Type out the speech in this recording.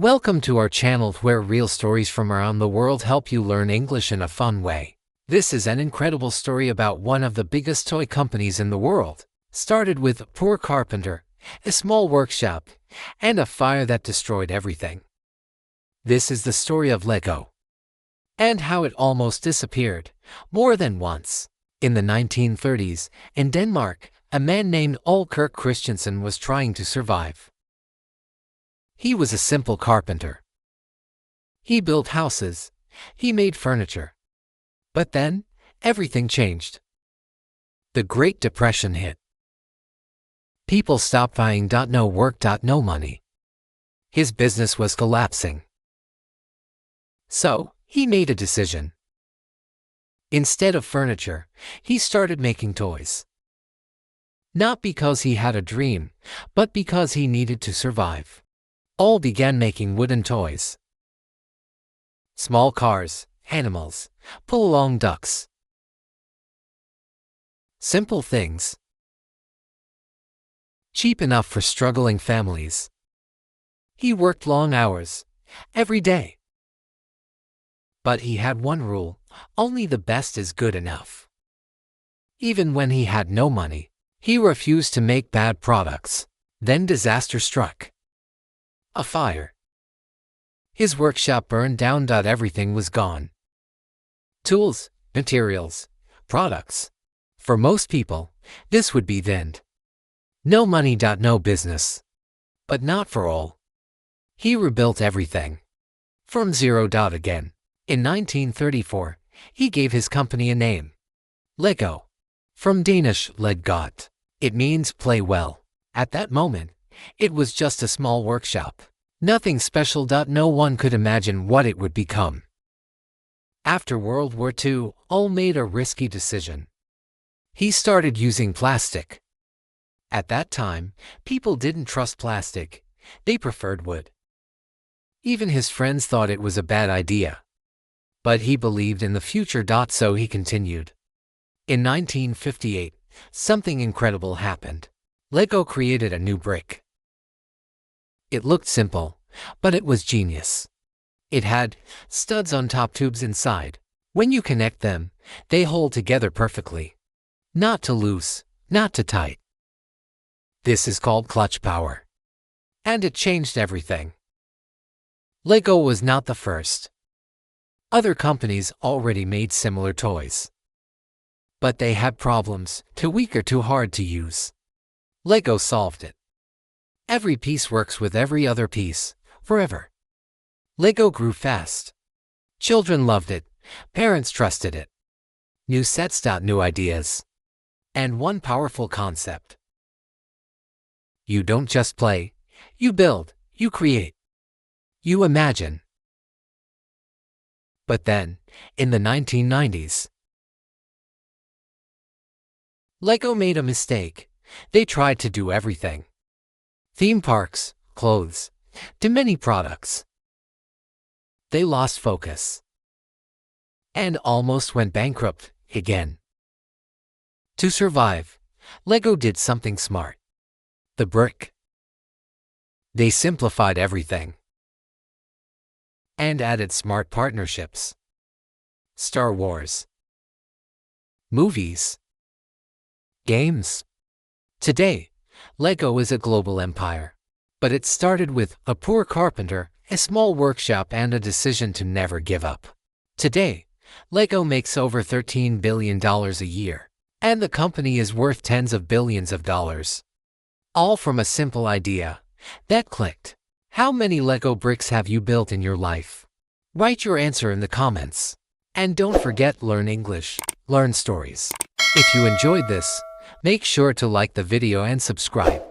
Welcome to our channel where real stories from around the world help you learn English in a fun way. This is an incredible story about one of the biggest toy companies in the world. Started with a poor carpenter, a small workshop, and a fire that destroyed everything. This is the story of Lego. And how it almost disappeared, more than once. In the 1930s, in Denmark, a man named Ole Kirk Christiansen was trying to survive. He was a simple carpenter. He built houses. He made furniture. But then, everything changed. The Great Depression hit. People stopped buying. No work. No money. His business was collapsing. So, he made a decision. Instead of furniture, he started making toys. Not because he had a dream, but because he needed to survive. All began making wooden toys. Small cars, animals, pull-along ducks. Simple things. Cheap enough for struggling families. He worked long hours, every day. But he had one rule: only the best is good enough. Even when he had no money, he refused to make bad products. Then disaster struck. A fire. His workshop burned down. Everything was gone. Tools, materials, products. For most people, this would be the end. No money. No business. But not for Ole. He rebuilt everything. From zero. Again. In 1934, he gave his company a name. Lego. From Danish ledgot. It means play well. At that moment, it was just a small workshop. Nothing special. No one could imagine what it would become. After World War II, Ole made a risky decision. He started using plastic. At that time, people didn't trust plastic. They preferred wood. Even his friends thought it was a bad idea. But he believed in the future. So he continued. In 1958, something incredible happened. Lego created a new brick. It looked simple, but it was genius. It had studs on top, tubes inside. When you connect them, they hold together perfectly. Not too loose, not too tight. This is called clutch power. And it changed everything. Lego was not the first. Other companies already made similar toys. But they had problems: too weak or too hard to use. Lego solved it. Every piece works with every other piece, forever. Lego grew fast. Children loved it. Parents trusted it. New sets. New ideas. And one powerful concept. You don't just play. You build. You create. You imagine. But then, in the 1990s, Lego made a mistake. They tried to do everything. Theme parks, clothes, too many products. They lost focus. And almost went bankrupt again. To survive, Lego did something smart. The brick. They simplified everything. And added smart partnerships. Star Wars. Movies. Games. Today, Lego is a global empire. But it started with a poor carpenter, a small workshop, and a decision to never give up. Today, Lego makes over $13 billion a year. And the company is worth tens of billions of dollars. All from a simple idea that clicked. How many Lego bricks have you built in your life? Write your answer in the comments. And don't forget, learn English, learn stories. If you enjoyed this, make sure to like the video and subscribe.